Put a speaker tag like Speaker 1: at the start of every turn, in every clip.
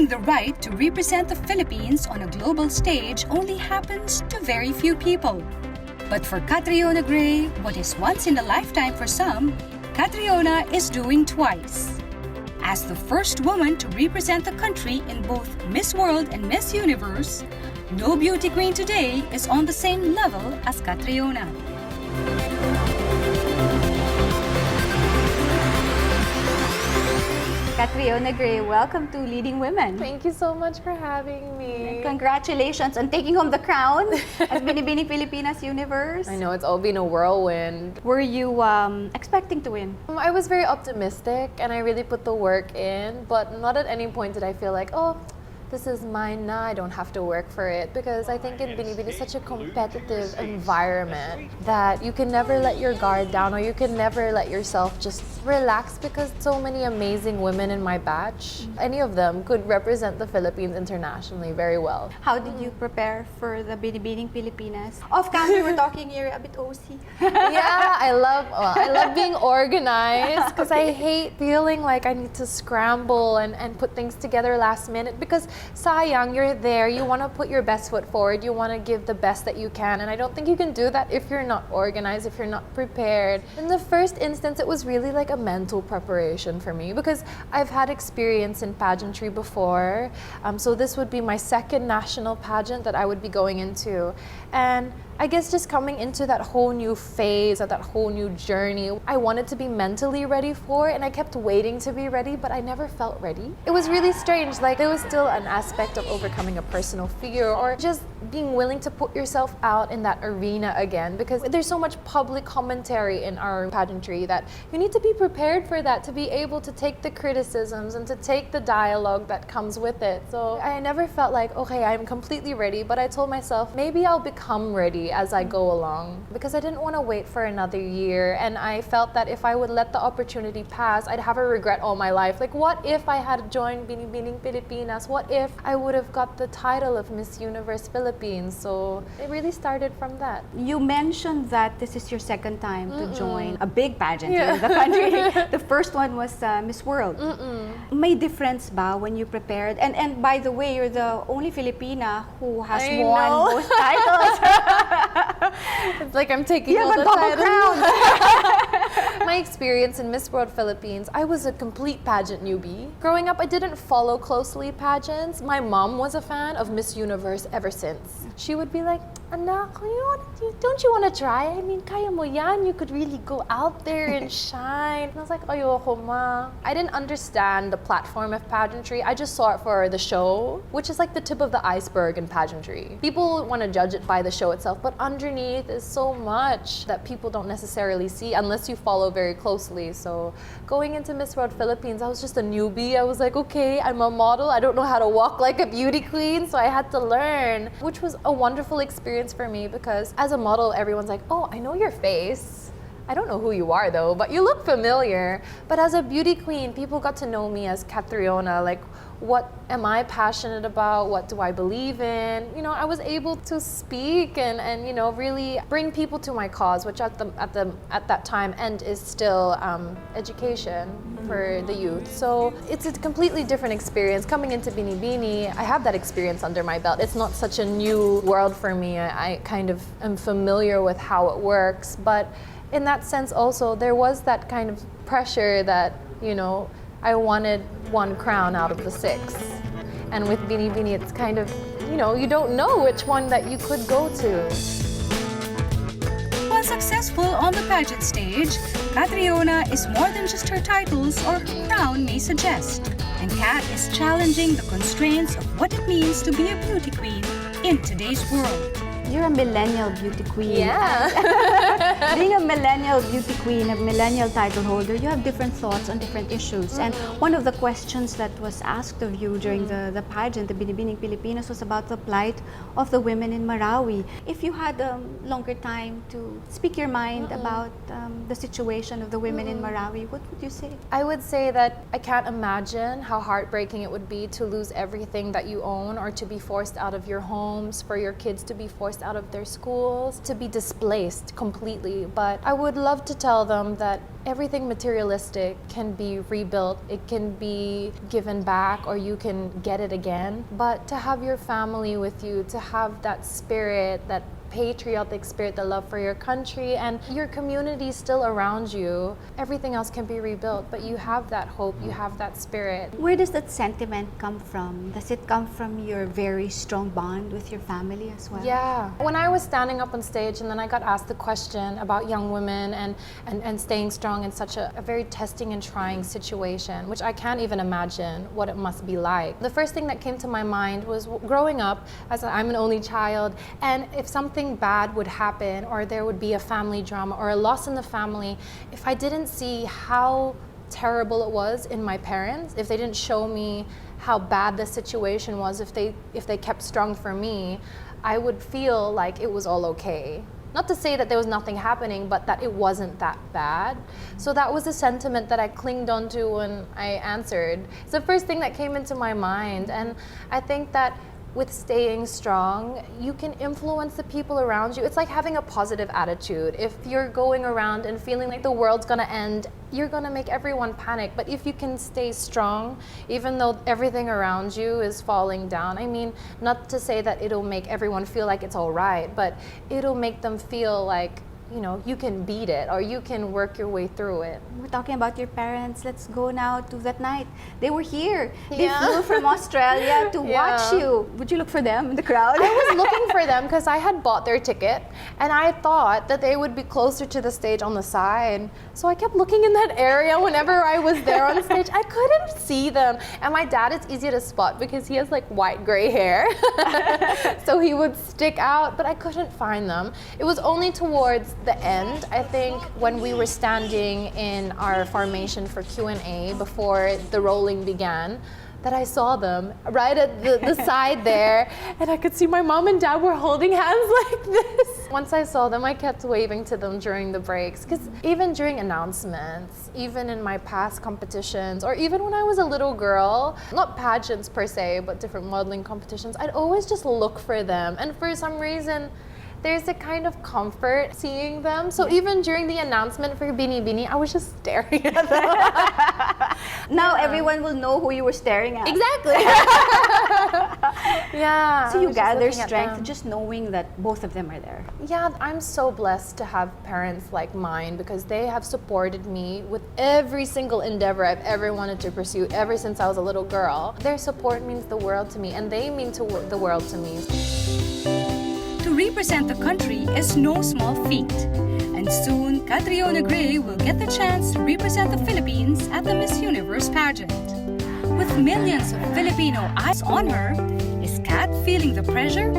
Speaker 1: Earning the right to represent the Philippines on a global stage only happens to very few people. But for Catriona Gray, what is once in a lifetime for some, Catriona is doing twice. As the first woman to represent the country in both Miss World and Miss Universe, no beauty queen today is on the same level as Catriona.
Speaker 2: Catriona Gray, welcome to Leading Women.
Speaker 3: Thank you so much for having me.
Speaker 2: Congratulations on taking home the crown as Binibining Pilipinas Universe.
Speaker 3: I know, it's all been a whirlwind.
Speaker 2: Were you expecting to win?
Speaker 3: I was very optimistic and I really put the work in, but not at any point did I feel like, oh, this is mine now, I don't have to work for it. Because I think in Binibini is such a competitive environment that you can never let your guard down or you can never let yourself just relax, because so many amazing women in my batch, any of them could represent the Philippines internationally very well.
Speaker 2: How did you prepare for the Binibining Pilipinas? Off camera, we were talking, you're a bit OC.
Speaker 3: Yeah, I love being organized because I hate feeling like I need to scramble and put things together last minute, because sayang, you're there, you want to put your best foot forward, you want to give the best that you can, and I don't think you can do that if you're not organized, if you're not prepared. In the first instance, it was really like a mental preparation for me because I've had experience in pageantry before, so this would be my second national pageant that I would be going into, and I guess just coming into that whole new phase, that whole new journey, I wanted to be mentally ready for it, and I kept waiting to be ready, but I never felt ready. It was really strange, like there was still an aspect of overcoming a personal fear or just being willing to put yourself out in that arena again, because there's so much public commentary in our pageantry that you need to be prepared for that, to be able to take the criticisms and to take the dialogue that comes with it. So I never felt like, okay, I'm completely ready, but I told myself, maybe I'll become ready as I go along, because I didn't want to wait for another year, and I felt that if I would let the opportunity pass, I'd have a regret all my life. Like, what if I had joined Binibining Pilipinas? What if I would have got the title of Miss Universe Philippines? So it really started from that.
Speaker 2: You mentioned that this is your second time to join a big pageant here in the country. The first one was Miss World. May difference ba when you prepared? And by the way, you're the only Filipina who has won both titles.
Speaker 3: It's like I'm taking all the
Speaker 2: double crown.
Speaker 3: My experience in Miss World Philippines, I was a complete pageant newbie. Growing up, I didn't follow closely pageants. My mom was a fan of Miss Universe ever since. She would be like, anak, don't you want to try? I mean, kaya mo yan. You could really go out there and shine. And I was like, ayoko ma. I didn't understand the platform of pageantry. I just saw it for the show, which is like the tip of the iceberg in pageantry. People want to judge it by the show itself, but underneath is so much that people don't necessarily see unless you follow very closely. So going into Miss World Philippines, I was just a newbie. I was like, okay, I'm a model. I don't know how to walk like a beauty queen, so I had to learn, which was a wonderful experience for me, because as a model, everyone's like, oh, I know your face. I don't know who you are though, but you look familiar. But as a beauty queen, people got to know me as Catriona, like, what am I passionate about? What do I believe in? You know, I was able to speak and you know, really bring people to my cause, which at that time and is still education for the youth. So it's a completely different experience coming into Binibini. I have that experience under my belt. It's not such a new world for me. I kind of am familiar with how it works, but in that sense also there was that kind of pressure that, you know, I wanted one crown out of the 6. And with Binibini, it's kind of, you know, you don't know which one that you could go to.
Speaker 1: While successful on the pageant stage, Catriona is more than just her titles or crown may suggest. And Cat is challenging the constraints of what it means to be a beauty queen in today's world.
Speaker 2: You're a millennial beauty queen.
Speaker 3: Yeah.
Speaker 2: Being a millennial beauty queen, a millennial title holder, you have different thoughts on different issues. And one of the questions that was asked of you during the pageant, the Binibining Pilipinas, was about the plight of the women in Marawi. If you had longer time to speak your mind about the situation of the women in Marawi, what would you say?
Speaker 3: I would say that I can't imagine how heartbreaking it would be to lose everything that you own, or to be forced out of your homes, for your kids to be forced out of their schools, to be displaced completely. But I would love to tell them that everything materialistic can be rebuilt, it can be given back, or you can get it again. But to have your family with you, to have that spirit, that patriotic spirit, the love for your country and your community still around you, everything else can be rebuilt. But you have that hope, you have that spirit.
Speaker 2: Where does that sentiment come from? Does it come from your very strong bond with your family as well?
Speaker 3: Yeah. When I was standing up on stage and then I got asked the question about young women and staying strong in such a very testing and trying situation, which I can't even imagine what it must be like. The first thing that came to my mind was growing up, as I'm an only child, and if something bad would happen or there would be a family drama or a loss in the family, if I didn't see how terrible it was in my parents, if they didn't show me how bad the situation was, if they kept strong for me, I would feel like it was all okay. Not to say that there was nothing happening, but that it wasn't that bad. So that was the sentiment that I clinged onto when I answered. It's the first thing that came into my mind, and I think that with staying strong, you can influence the people around you. It's like having a positive attitude. If you're going around and feeling like the world's gonna end, you're gonna make everyone panic. But if you can stay strong, even though everything around you is falling down, I mean, not to say that it'll make everyone feel like it's all right, but it'll make them feel like, you know, you can beat it or you can work your way through it.
Speaker 2: We're talking about your parents. Let's go now to that night. They were here. They
Speaker 3: Yeah.
Speaker 2: flew from Australia to
Speaker 3: Yeah.
Speaker 2: watch you. Would you look for them in the crowd?
Speaker 3: I was looking for them because I had bought their ticket and I thought that they would be closer to the stage on the side. So I kept looking in that area whenever I was there on stage. I couldn't see them. And my dad is easy to spot because he has like white gray hair. So he would stick out, but I couldn't find them. It was only towards the end, I think, when we were standing in our formation for Q&A before the rolling began, that I saw them right at the side there, and I could see my mom and dad were holding hands like this. Once I saw them, I kept waving to them during the breaks, because even during announcements, even in my past competitions, or even when I was a little girl, not pageants per se, but different modeling competitions, I'd always just look for them, and for some reason, there's a kind of comfort seeing them. So even during the announcement for Bini Bini, I was just staring at them.
Speaker 2: Now everyone will know who you were staring at.
Speaker 3: Exactly. Yeah.
Speaker 2: So
Speaker 3: I
Speaker 2: you
Speaker 3: was just
Speaker 2: gather
Speaker 3: looking at
Speaker 2: strength
Speaker 3: them.
Speaker 2: just knowing that both of them are there.
Speaker 3: Yeah, I'm so blessed to have parents like mine because they have supported me with every single endeavor I've ever wanted to pursue ever since I was a little girl. Their support means the world to me, and they mean the world to me.
Speaker 1: To represent the country is no small feat. And soon, Catriona Gray will get the chance to represent the Philippines at the Miss Universe pageant. With millions of Filipino eyes on her, is Cat feeling the pressure?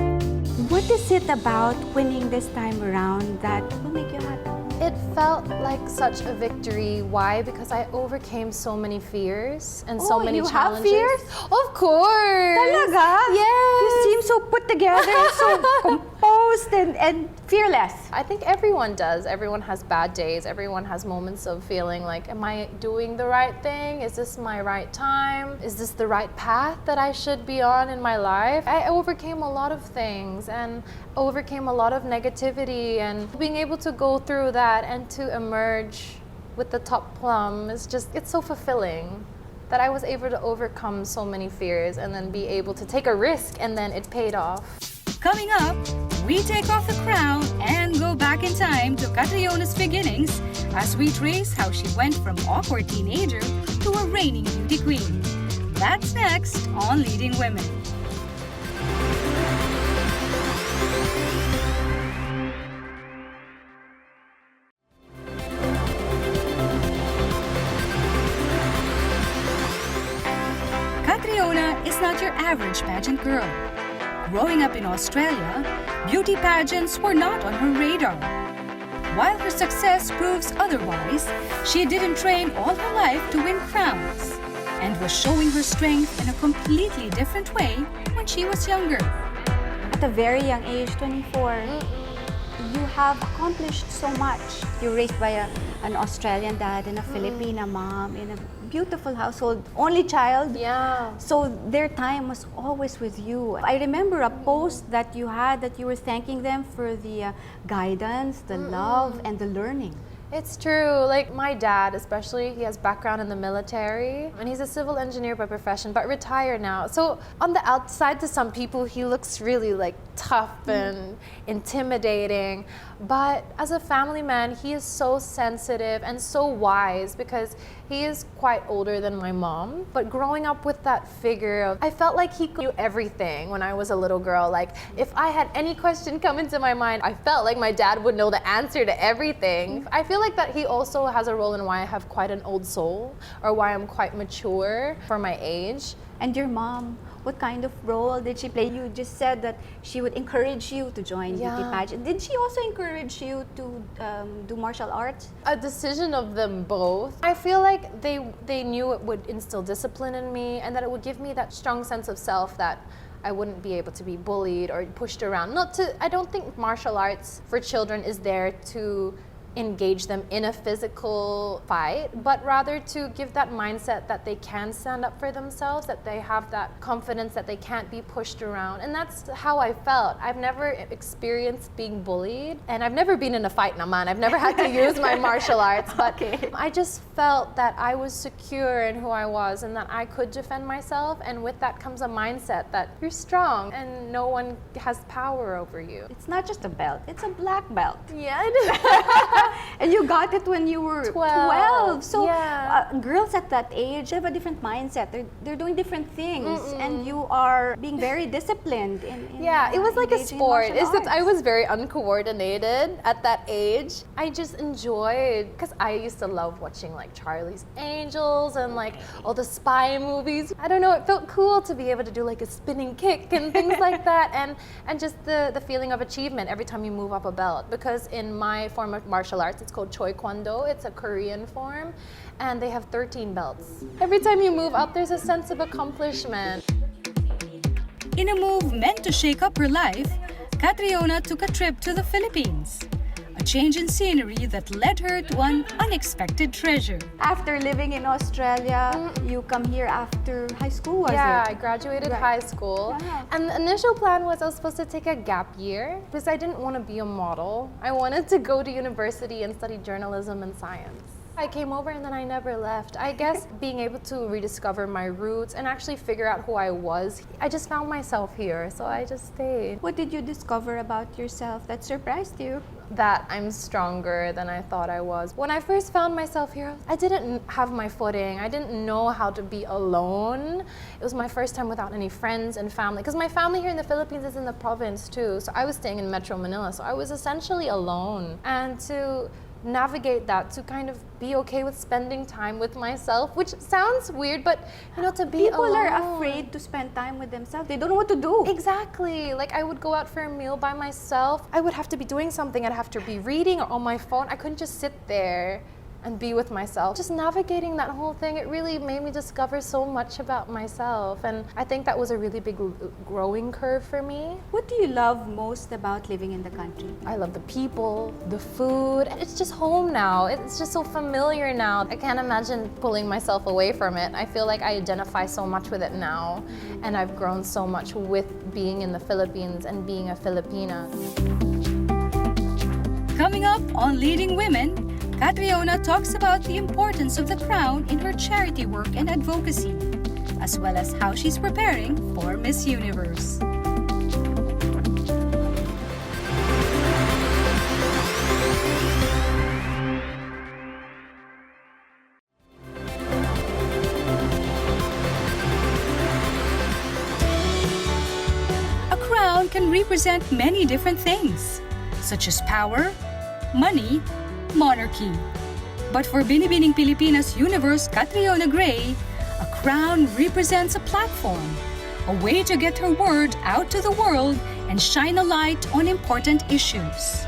Speaker 2: What is it about winning this time around that will make you happy?
Speaker 3: It felt like such a victory. Why? Because I overcame so many fears and so many
Speaker 2: you have
Speaker 3: challenges.
Speaker 2: fears?
Speaker 3: Of course.
Speaker 2: Talaga?
Speaker 3: Yes.
Speaker 2: You seem so put together, so composed and fearless.
Speaker 3: I think everyone does. Everyone has bad days. Everyone has moments of feeling like, am I doing the right thing? Is this my right time? Is this the right path that I should be on in my life? I overcame a lot of things and overcame a lot of negativity, and being able to go through that and to emerge with the top plum is just, it's so fulfilling that I was able to overcome so many fears and then be able to take a risk, and then it paid off.
Speaker 1: Coming up, we take off the crown and go back in time to Catriona's beginnings as we trace how she went from awkward teenager to a reigning beauty queen. That's next on Leading Women. Catriona is not your average pageant girl. Growing up in Australia, beauty pageants were not on her radar. While her success proves otherwise, she didn't train all her life to win crowns and was showing her strength in a completely different way when she was younger.
Speaker 2: At a very young age, 24, you have accomplished so much. You're raised by an Australian dad and a Filipina mom in a beautiful household, only child.
Speaker 3: Yeah.
Speaker 2: So their time was always with you. I remember a post that you had that you were thanking them for the guidance, the love, and the learning.
Speaker 3: It's true. Like my dad, especially, he has background in the military and he's a civil engineer by profession, but retired now. So on the outside to some people, he looks really like tough and intimidating. But as a family man, he is so sensitive and so wise because he is quite older than my mom. But growing up with that figure of, I felt like he knew everything when I was a little girl. Like if I had any question come into my mind, I felt like my dad would know the answer to everything. I feel like that he also has a role in why I have quite an old soul or why I'm quite mature for my age.
Speaker 2: And your mom, what kind of role did she play? You just said that she would encourage you to join beauty pageant. Did she also encourage you to do martial arts?
Speaker 3: A decision of them both. I feel like they knew it would instill discipline in me and that it would give me that strong sense of self that I wouldn't be able to be bullied or pushed around. I don't think martial arts for children is there to engage them in a physical fight, but rather to give that mindset that they can stand up for themselves, that they have that confidence that they can't be pushed around. And that's how I felt. I've never experienced being bullied, and I've never been in a fight, naman. I've never had to use my martial arts, but I just felt that I was secure in who I was and that I could defend myself, and with that comes a mindset that you're strong and no one has power over you.
Speaker 2: It's not just a belt, it's a black belt.
Speaker 3: Yeah, it is.
Speaker 2: And you got it when you were 12. So girls at that age have a different mindset. They're doing different things, and you are being very disciplined.
Speaker 3: It was like a sport. It's that I was very uncoordinated at that age. I just enjoyed, because I used to love watching like Charlie's Angels and like all the spy movies. I don't know, it felt cool to be able to do like a spinning kick and things like that, and just the feeling of achievement every time you move up a belt. Because in my form of martial arts, it's called Choi Kwando. It's a Korean form, and they have 13 belts. Every time you move up, there's a sense of accomplishment.
Speaker 1: In a move meant to shake up her life, Catriona took a trip to the Philippines. A change in scenery that led her to an unexpected treasure.
Speaker 2: After living in Australia, you come here after high school, was it?
Speaker 3: I graduated high school. And the initial plan was I was supposed to take a gap year because I didn't want to be a model. I wanted to go to university and study journalism and science. I came over and then I never left. I guess being able to rediscover my roots and actually figure out who I was, I just found myself here, so I just stayed.
Speaker 2: What did you discover about yourself that surprised you?
Speaker 3: That I'm stronger than I thought I was. When I first found myself here, I didn't have my footing. I didn't know how to be alone. It was my first time without any friends and family, because my family here in the Philippines is in the province too. So I was staying in Metro Manila, so I was essentially alone. And to navigate that, to kind of be okay with spending time with myself, which sounds weird, but to be
Speaker 2: People
Speaker 3: alone.
Speaker 2: are afraid to spend time with themselves. They don't know what to do.
Speaker 3: Exactly. Like I would go out for a meal by myself. I would have to be doing something. I'd have to be reading or on my phone. I couldn't just sit there and be with myself. Just navigating that whole thing, it really made me discover so much about myself. And I think that was a really big growing curve for me.
Speaker 2: What do you love most about living in the country?
Speaker 3: I love the people, the food. It's just home now. It's just so familiar now. I can't imagine pulling myself away from it. I feel like I identify so much with it now. And I've grown so much with being in the Philippines and being a Filipina.
Speaker 1: Coming up on Leading Women, Catriona talks about the importance of the crown in her charity work and advocacy, as well as how she's preparing for Miss Universe. A crown can represent many different things, such as power, money, monarchy. But for Binibining Pilipinas Universe Catriona Gray, a crown represents a platform, a way to get her word out to the world and shine a light on important issues.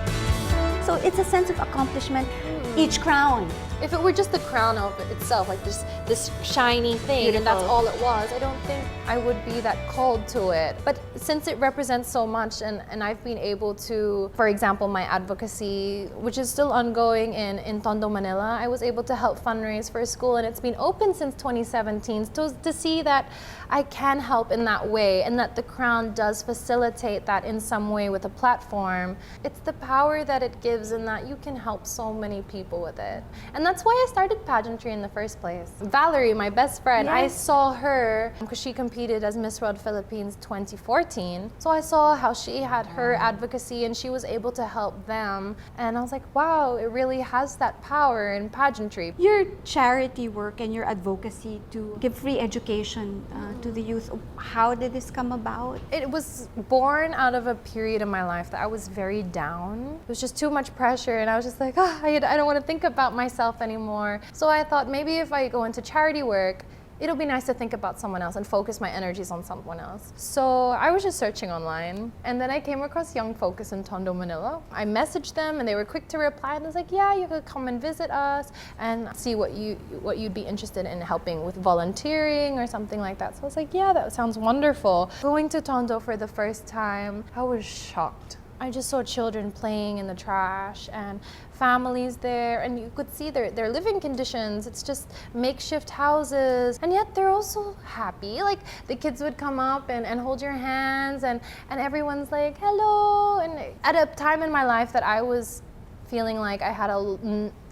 Speaker 2: So it's a sense of accomplishment. Each crown
Speaker 3: If it were just the crown of it itself, like just this shiny thing, and that's
Speaker 2: Beautiful.
Speaker 3: all it was, I don't think I would be that called to it. But since it represents so much, and I've been able to, for example, my advocacy, which is still ongoing in Tondo, Manila, I was able to help fundraise for a school, and it's been open since 2017. To see that I can help in that way, and that the crown does facilitate that in some way with a platform, it's the power that it gives, and that you can help so many people with it. And that's why I started pageantry in the first place. Valerie, my best friend, I
Speaker 2: Yes.
Speaker 3: saw her because she competed as Miss World Philippines 2014. So I saw how she had her advocacy and she was able to help them. And I was like, wow, it really has that power in pageantry.
Speaker 2: Your charity work and your advocacy to give free education to the youth, how did this come about?
Speaker 3: It was born out of a period in my life that I was very down. It was just too much pressure, and I was just like, I don't want to think about myself anymore. So I thought maybe if I go into charity work, it'll be nice to think about someone else and focus my energies on someone else. So I was just searching online, and then I came across Young Focus in Tondo, Manila. I messaged them and they were quick to reply, and I was like, yeah, you could come and visit us and see what you'd be interested in helping with volunteering or something like that. So I was like, yeah, that sounds wonderful. Going to Tondo for the first time, I was shocked. I just saw children playing in the trash and families there, and you could see their living conditions. It's just makeshift houses, and yet they're also happy. Like the kids would come up and hold your hands, and everyone's like, hello. And at a time in my life that I was feeling like I had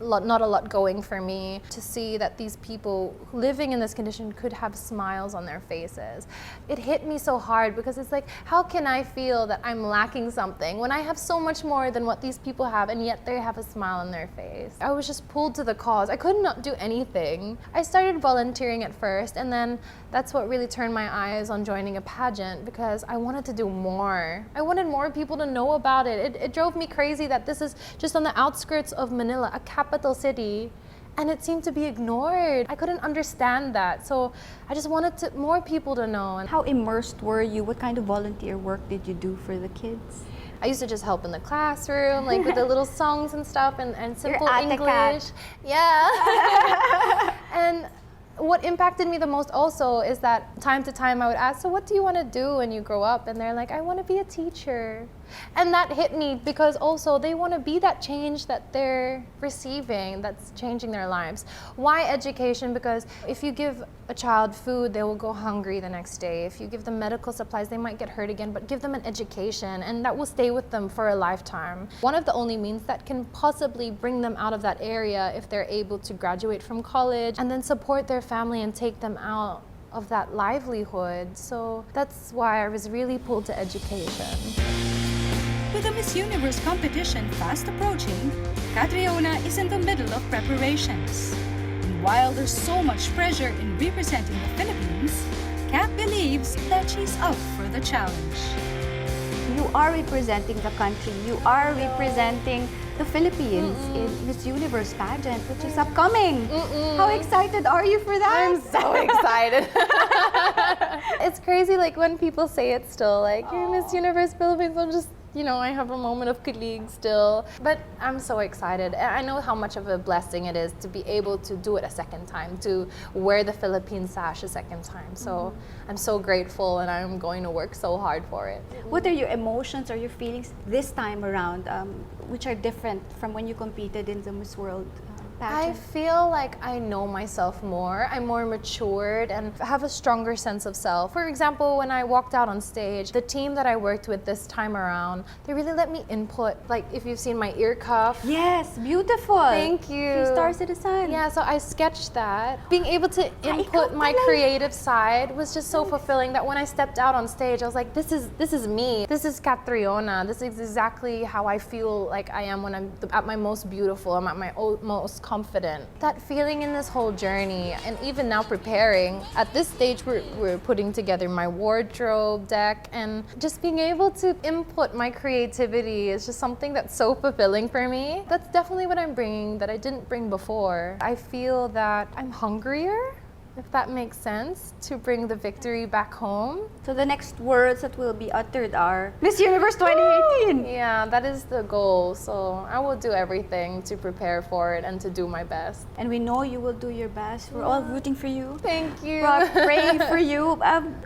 Speaker 3: not a lot going for me, to see that these people living in this condition could have smiles on their faces. It hit me so hard, because it's like, how can I feel that I'm lacking something when I have so much more than what these people have, and yet they have a smile on their face? I was just pulled to the cause. I could not do anything. I started volunteering at first, and then that's what really turned my eyes on joining a pageant, because I wanted to do more. I wanted more people to know about it. It drove me crazy that this is just on the outskirts of Manila, a capital city, and it seemed to be ignored. I couldn't understand that, so I just wanted more people to know.
Speaker 2: How immersed were you? What kind of volunteer work did you do for the kids?
Speaker 3: I used to just help in the classroom, like with the little songs and stuff, and simple
Speaker 2: Your ate
Speaker 3: English.
Speaker 2: cat.
Speaker 3: Yeah. And what impacted me the most also is that time to time I would ask, so what do you want to do when you grow up? And they're like, I want to be a teacher. And that hit me, because also they want to be that change that they're receiving, that's changing their lives. Why education? Because if you give a child food, they will go hungry the next day. If you give them medical supplies, they might get hurt again, but give them an education, and that will stay with them for a lifetime. One of the only means that can possibly bring them out of that area, if they're able to graduate from college and then support their family and take them out of that livelihood. So that's why I was really pulled to education.
Speaker 1: With the Miss Universe competition fast approaching, Catriona is in the middle of preparations. And while there's so much pressure in representing the Philippines, Kat believes that she's up for the challenge.
Speaker 2: You are representing the country. You are representing the Philippines in Miss Universe pageant, which is upcoming. How excited are you for that?
Speaker 3: I'm so excited. It's crazy, like when people say it still, like, you're Miss Universe Philippines, I'm just, I have a moment of kilig still. But I'm so excited. I know how much of a blessing it is to be able to do it a second time, to wear the Philippine sash a second time. So I'm so grateful, and I'm going to work so hard for it.
Speaker 2: What are your emotions or your feelings this time around, which are different from when you competed in the Miss World
Speaker 3: I
Speaker 2: pageant?
Speaker 3: feel like I know myself more. I'm more matured and have a stronger sense of self. For example, when I walked out on stage, the team that I worked with this time around, they really let me input. Like, if you've seen my ear cuff.
Speaker 2: Yes, beautiful.
Speaker 3: Thank you.
Speaker 2: 3-star citizen.
Speaker 3: Yeah, so I sketched that. Being able to input my creative side was just so fulfilling that when I stepped out on stage, I was like, this is me. This is Catriona. This is exactly how I feel like I am when I'm at my most beautiful. I'm at my most confident. That feeling in this whole journey, and even now preparing, at this stage we're putting together my wardrobe deck, and just being able to input my creativity is just something that's so fulfilling for me. That's definitely what I'm bringing that I didn't bring before. I feel that I'm hungrier if that makes sense, to bring the victory back home.
Speaker 2: So the next words that will be uttered are Miss Universe 2018.
Speaker 3: Yeah, that is the goal. So I will do everything to prepare for it and to do my best.
Speaker 2: And we know you will do your best. We're all rooting for you.
Speaker 3: Thank you.
Speaker 2: We're praying for you.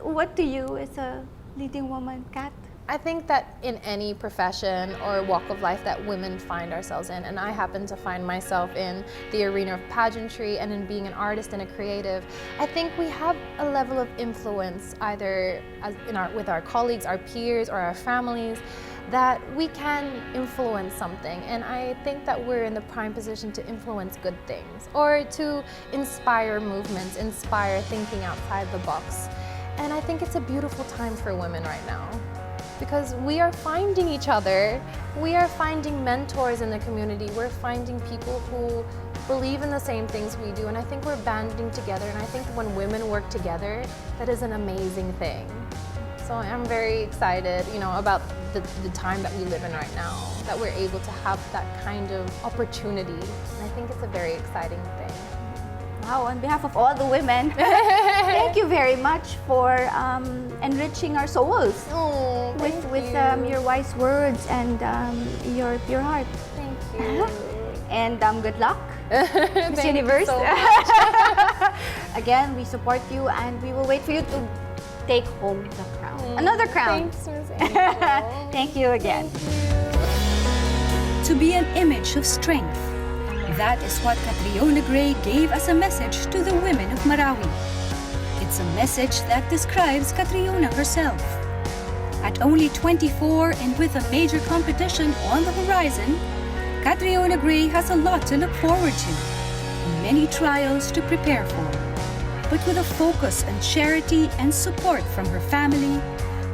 Speaker 2: What do you, as a leading woman, Kat?
Speaker 3: I think that in any profession or walk of life that women find ourselves in, and I happen to find myself in the arena of pageantry and in being an artist and a creative, I think we have a level of influence either with our colleagues, our peers, or our families, that we can influence something. And I think that we're in the prime position to influence good things or to inspire movements, inspire thinking outside the box. And I think it's a beautiful time for women right now, because we are finding each other. We are finding mentors in the community. We're finding people who believe in the same things we do. And I think we're banding together. And I think when women work together, that is an amazing thing. So I'm very excited, about the time that we live in right now, that we're able to have that kind of opportunity. And I think it's a very exciting thing.
Speaker 2: Wow, on behalf of all the women, thank you very much for enriching our souls with your wise words and your pure heart.
Speaker 3: Thank you.
Speaker 2: And good luck, Miss
Speaker 3: Thank
Speaker 2: Universe.
Speaker 3: you so much.
Speaker 2: Again, we support you and we will wait for you to take home the crown. Another crown.
Speaker 3: Thanks, Ms. Angel.
Speaker 2: Thank you again.
Speaker 1: To be an image of strength. That is what Catriona Gray gave as a message to the women of Marawi. It's a message that describes Catriona herself. At only 24 and with a major competition on the horizon, Catriona Gray has a lot to look forward to and many trials to prepare for. But with a focus on charity and support from her family,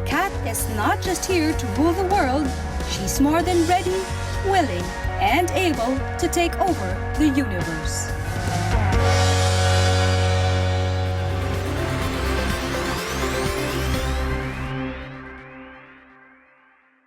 Speaker 1: Kat is not just here to rule the world, she's more than ready, willing, and able to take over the universe.